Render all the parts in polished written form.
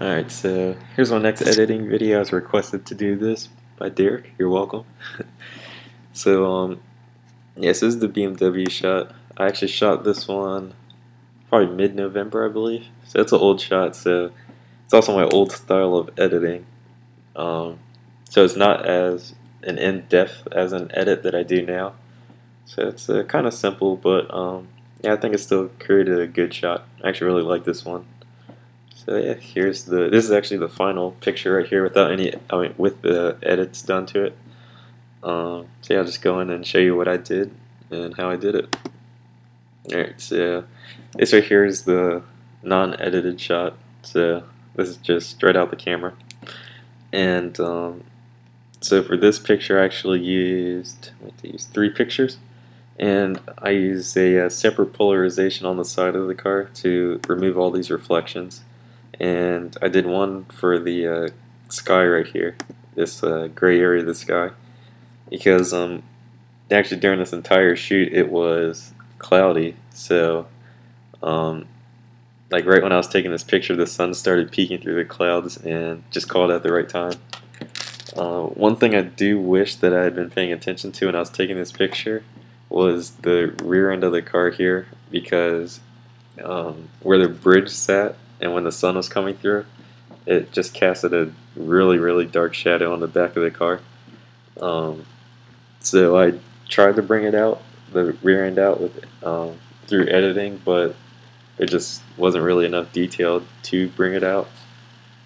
Alright, so here's my next editing video. I was requested to do this by Derek. You're welcome. So, yes, this is the BMW shot. I actually shot this one probably mid-November, I believe. So it's an old shot, so it's also my old style of editing. So it's not as an in-depth as an edit that I do now. So it's kind of simple, but yeah, I think it still created a good shot. I actually really like this one. So yeah, this is actually the final picture right here without with the edits done to it. So yeah, I'll just go in and show you what I did and how I did it. Alright, so this right here is the non-edited shot. So this is just straight out the camera. And so for this picture I actually used 3 pictures. And I used a separate polarization on the side of the car to remove all these reflections. And I did one for the sky right here, this gray area of the sky, because actually during this entire shoot it was cloudy, so like right when I was taking this picture the sun started peeking through the clouds and just called at the right time. One thing I do wish that I had been paying attention to when I was taking this picture was the rear end of the car here, because where the bridge sat and when the sun was coming through, it just casted a really dark shadow on the back of the car. So I tried to bring it out, the rear end out, with through editing, but there just wasn't really enough detail to bring it out.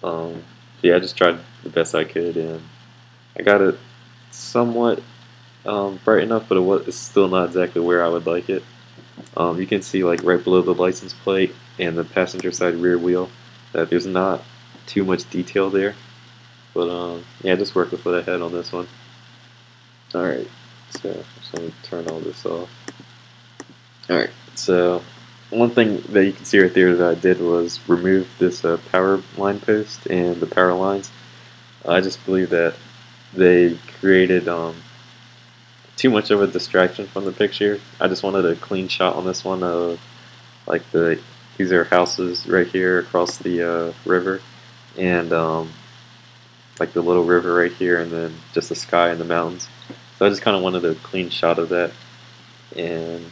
Yeah, I just tried the best I could, and I got it somewhat bright enough, but it's still not exactly where I would like it. You can see like right below the license plate and the passenger side rear wheel that there's not too much detail there, but yeah, just work with what I had on this one. Alright, so I'm just going to turn all this off. Alright, so one thing that you can see right there that I did was remove this power line post and the power lines. I just believe that they created too much of a distraction from the picture. I just wanted a clean shot on this one of like these are houses right here across the river, and like the little river right here, and then just the sky and the mountains. So I just kind of wanted a clean shot of that. And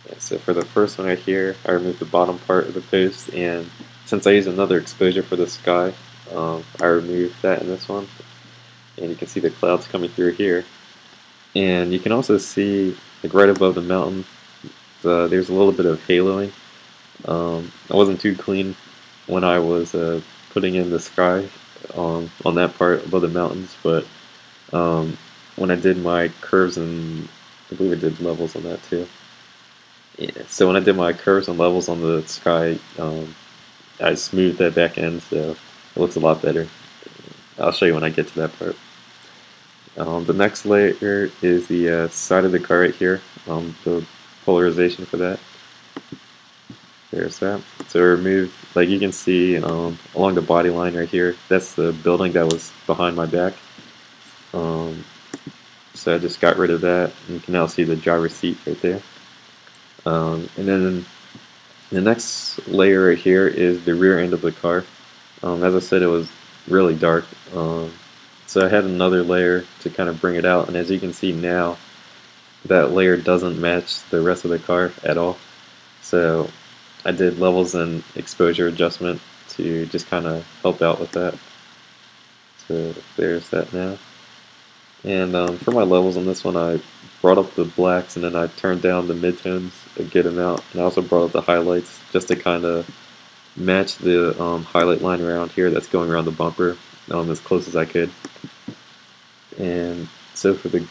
yeah, so for the first one right here, I removed the bottom part of the post, and since I used another exposure for the sky, I removed that in this one. And you can see the clouds coming through here. And you can also see, like right above the mountain, there's a little bit of haloing. I wasn't too clean when I was putting in the sky on that part above the mountains, but when I did my curves, and I believe I did levels on that too. Yeah, so when I did my curves and levels on the sky, I smoothed that back end, so it looks a lot better. I'll show you when I get to that part. The next layer is the side of the car right here, the polarization for that. There's that. So remove, like you can see along the body line right here, that's the building that was behind my back. So I just got rid of that, and you can now see the driver's seat right there. And then the next layer right here is the rear end of the car. As I said, it was really dark. So I had another layer to kind of bring it out, and as you can see now, that layer doesn't match the rest of the car at all. So I did levels and exposure adjustment to just kind of help out with that. So there's that now. And for my levels on this one, I brought up the blacks, and then I turned down the midtones a good amount, and I also brought up the highlights just to kind of match the highlight line around here that's going around the bumper as close as I could. And so for the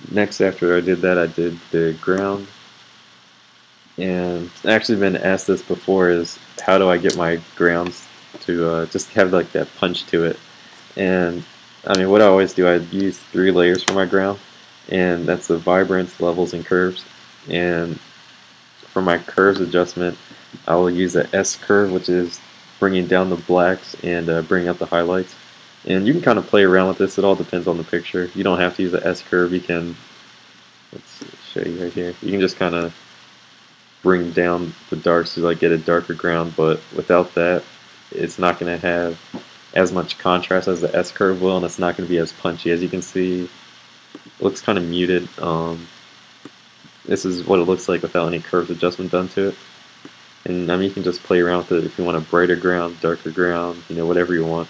next, after I did that, I did the ground. And I've actually been asked this before, is how do I get my grounds to just have like that punch to it. And I mean, what I always do, I use 3 layers for my ground, and that's the vibrance, levels, and curves. And for my curves adjustment, I will use the S curve, which is bringing down the blacks and bringing up the highlights. And you can kind of play around with this. It all depends on the picture. You don't have to use the S curve. You can, let's show you right here. You can just kind of bring down the darks to like get a darker ground, but without that, it's not going to have as much contrast as the S curve will, and it's not going to be as punchy. As you can see, it looks kind of muted. This is what it looks like without any curves adjustment done to it. And I mean, you can just play around with it if you want a brighter ground, darker ground, you know, whatever you want.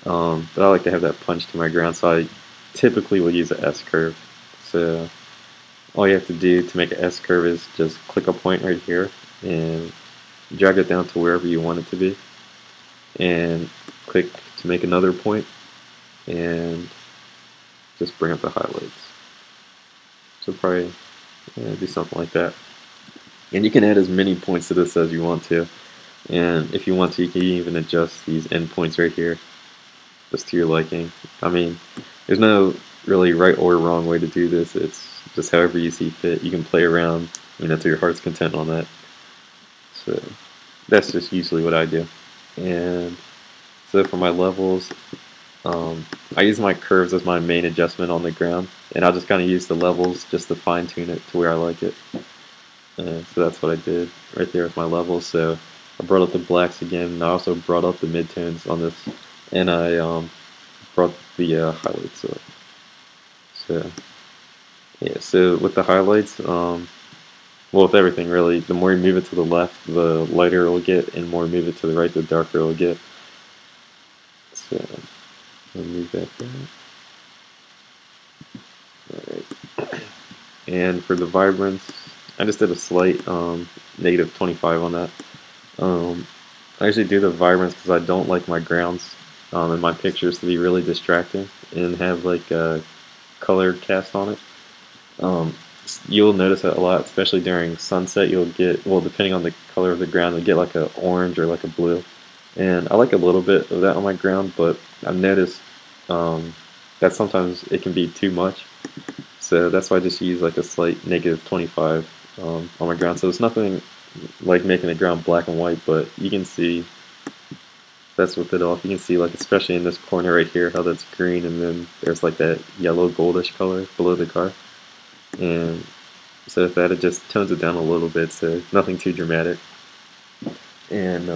But I like to have that punch to my ground, so I typically will use an S curve. So all you have to do to make an S curve is just click a point right here and drag it down to wherever you want it to be, and click to make another point, and just bring up the highlights. So probably do something like that. And you can add as many points to this as you want to, and if you want to, you can even adjust these endpoints right here just to your liking. I mean, there's no really right or wrong way to do this. It's just however you see fit. You can play around, you know, to your heart's content on that. So that's just usually what I do. And so for my levels, I use my curves as my main adjustment on the ground, and I'll just kind of use the levels just to fine tune it to where I like it. So that's what I did right there with my levels. So I brought up the blacks again, and I also brought up the midtones on this, and I brought the highlights up. So yeah, so with the highlights, well, with everything really, the more you move it to the left, the lighter it will get, and the more you move it to the right, the darker it will get. So I'll move that down. Alright. And for the vibrance, I just did a slight -25 on that. I actually do the vibrance because I don't like my grounds in my pictures to be really distracting and have like a color cast on it. You'll notice that a lot, especially during sunset. You'll get, well, depending on the color of the ground, you'll get like an orange or like a blue. And I like a little bit of that on my ground, but I've noticed that sometimes it can be too much. So that's why I just use like a slight -25 on my ground. So it's nothing like making the ground black and white, but you can see, that's with it off, you can see, like, especially in this corner right here, how that's green, and then there's like that yellow goldish color below the car. And so with that, it just tones it down a little bit, so nothing too dramatic. And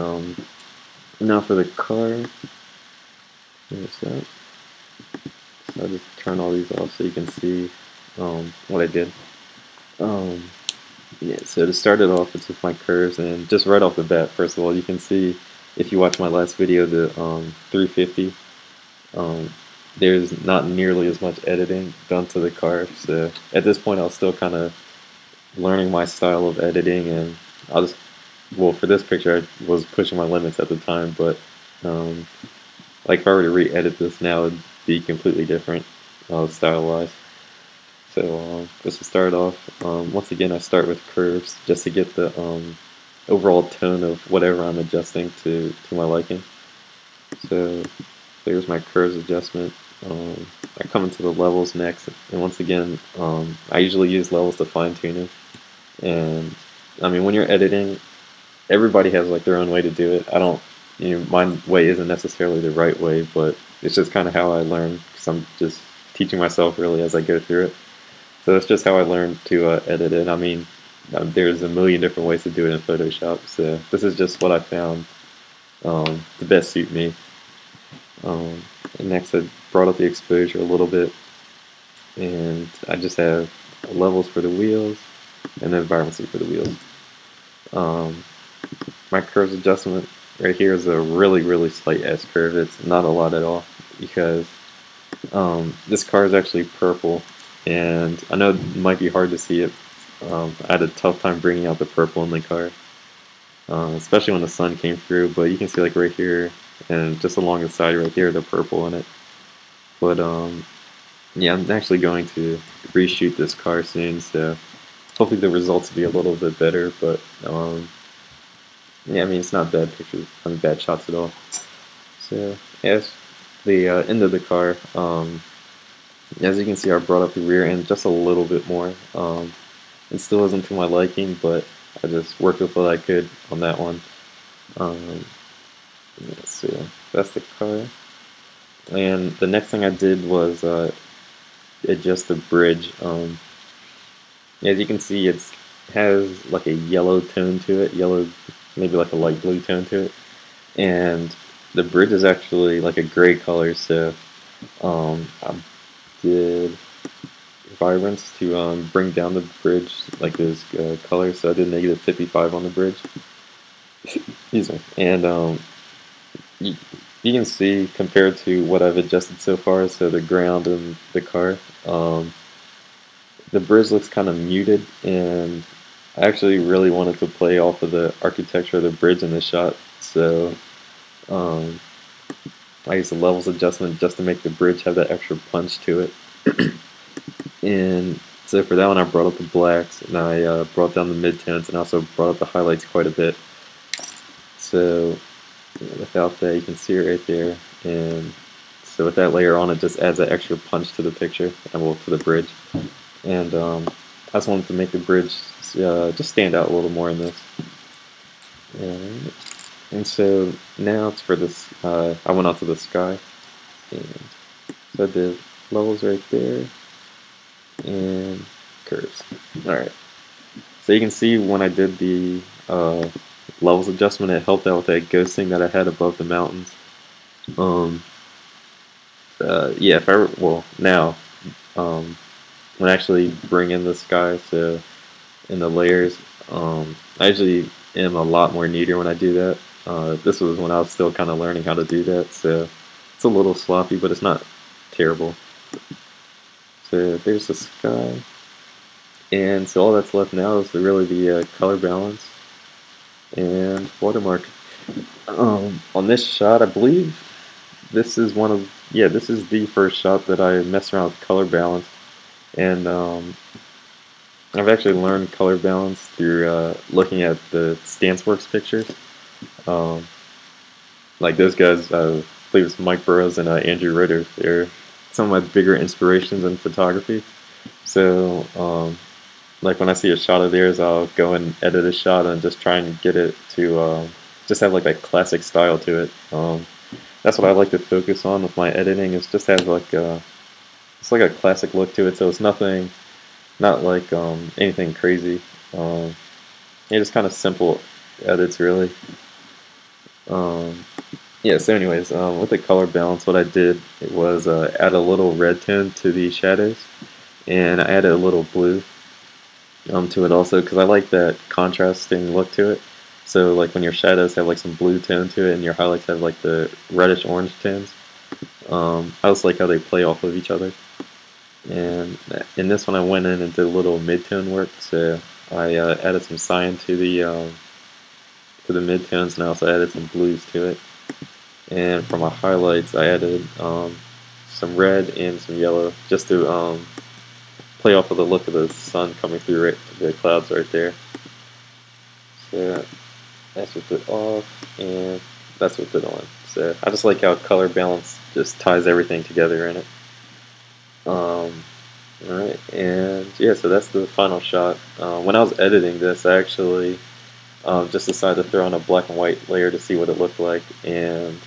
now for the car, there's that. So I'll just turn all these off so you can see what I did. Yeah, so to start it off, it's with my curves, and just right off the bat, first of all, you can see, if you watch my last video, the 350, there's not nearly as much editing done to the car. So at this point, I was still kind of learning my style of editing, and I'll just, well, for this picture, I was pushing my limits at the time, but like if I were to re-edit this now, it'd be completely different style-wise. So just to start off, once again, I start with curves just to get the overall tone of whatever I'm adjusting to my liking. So there's my curves adjustment. I come into the levels next, and once again, I usually use levels to fine tune it. And I mean, when you're editing, everybody has like their own way to do it. I don't, you know, my way isn't necessarily the right way, but it's just kind of how I learn, because I'm just teaching myself really as I go through it. So that's just how I learned to edit it. I mean, there's a million different ways to do it in Photoshop, so this is just what I found to best suit me. And next, I brought up the exposure a little bit, and I just have levels for the wheels and then vibrancy for the wheels. My curves adjustment right here is a really slight S curve. It's not a lot at all, because this car is actually purple, and I know it might be hard to see it. I had a tough time bringing out the purple in the car, especially when the sun came through, but you can see like right here and just along the side right there, the purple in it. But yeah, I'm actually going to reshoot this car soon, so hopefully the results will be a little bit better. But yeah, I mean, it's not bad pictures, I mean, bad shots at all. So yeah, the end of the car, as you can see, I brought up the rear end just a little bit more. It still isn't to my liking, but I just worked with what I could on that one. Yeah, so that's the car. And the next thing I did was adjust the bridge. As you can see, it has like a yellow tone to it, yellow, maybe like a light blue tone to it. And the bridge is actually like a gray color, so I did vibrance to bring down the bridge like those colors. So I did -55 on the bridge. Excuse me. And you, you can see compared to what I've adjusted so far, so the ground and the car, the bridge looks kind of muted, and I actually really wanted to play off of the architecture of the bridge in this shot, so um, I used the levels adjustment just to make the bridge have that extra punch to it. And so for that one I brought up the blacks, and I brought down the midtones, and also brought up the highlights quite a bit. So without that, you can see it right there, and so with that layer on, it just adds that extra punch to the picture, and well, to the bridge. And I just wanted to make the bridge just stand out a little more in this. And so now it's for this, I went out to the sky, and so I did levels right there, and curves. Alright, so you can see when I did the levels adjustment, it helped out with that ghosting that I had above the mountains. Yeah, if I well now when I actually bring in the sky, so in the layers, I usually am a lot more neater when I do that. This was when I was still kind of learning how to do that, so it's a little sloppy, but it's not terrible. So there's the sky, and so all that's left now is really the color balance and watermark. On this shot, I believe this is this is the first shot that I messed around with color balance, and I've actually learned color balance through looking at the StanceWorks pictures. Like those guys, I believe it's Mike Burrows and Andrew Ritter. They're some of my bigger inspirations in photography. So, like when I see a shot of theirs, I'll go and edit a shot and just try and get it to just have like that classic style to it. That's what I like to focus on with my editing. Is just have like it's like a classic look to it. So it's nothing, not like anything crazy. Yeah, just kind of simple edits really. Yeah, so anyways, with the color balance, what I did was add a little red tone to the shadows, and I added a little blue to it also, because I like that contrasting look to it. So like when your shadows have like some blue tone to it, and your highlights have like the reddish orange tones, I just like how they play off of each other. And in this one I went in and did a little mid-tone work, so I added some cyan to the mid-tones, and I also added some blues to it. And for my highlights, I added some red and some yellow, just to play off of the look of the sun coming through the clouds right there. So that's with it off, and that's with it on. So I just like how color balance just ties everything together in it. Alright, and yeah, so that's the final shot. When I was editing this, I actually just decided to throw on a black and white layer to see what it looked like, and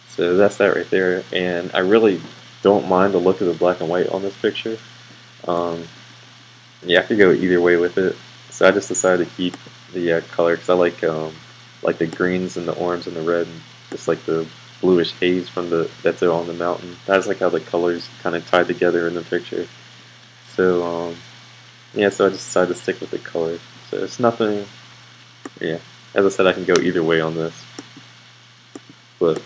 so that's that right there. And I really don't mind the look of the black and white on this picture. Yeah, I could go either way with it. So I just decided to keep the color, because I like the greens and the orange and the red, and just like the bluish haze from that's on the mountain. That's like how the colors kind of tied together in the picture. So yeah, so I just decided to stick with the color. So it's nothing. Yeah, as I said, I can go either way on this, but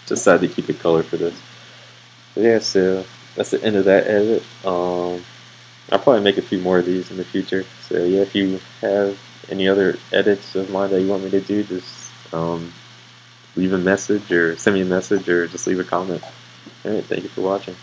decided to keep the color for this. But yeah, so that's the end of that edit. I'll probably make a few more of these in the future. So yeah, if you have any other edits of mine that you want me to do, just leave a message, or send me a message, or just leave a comment. Alright, thank you for watching.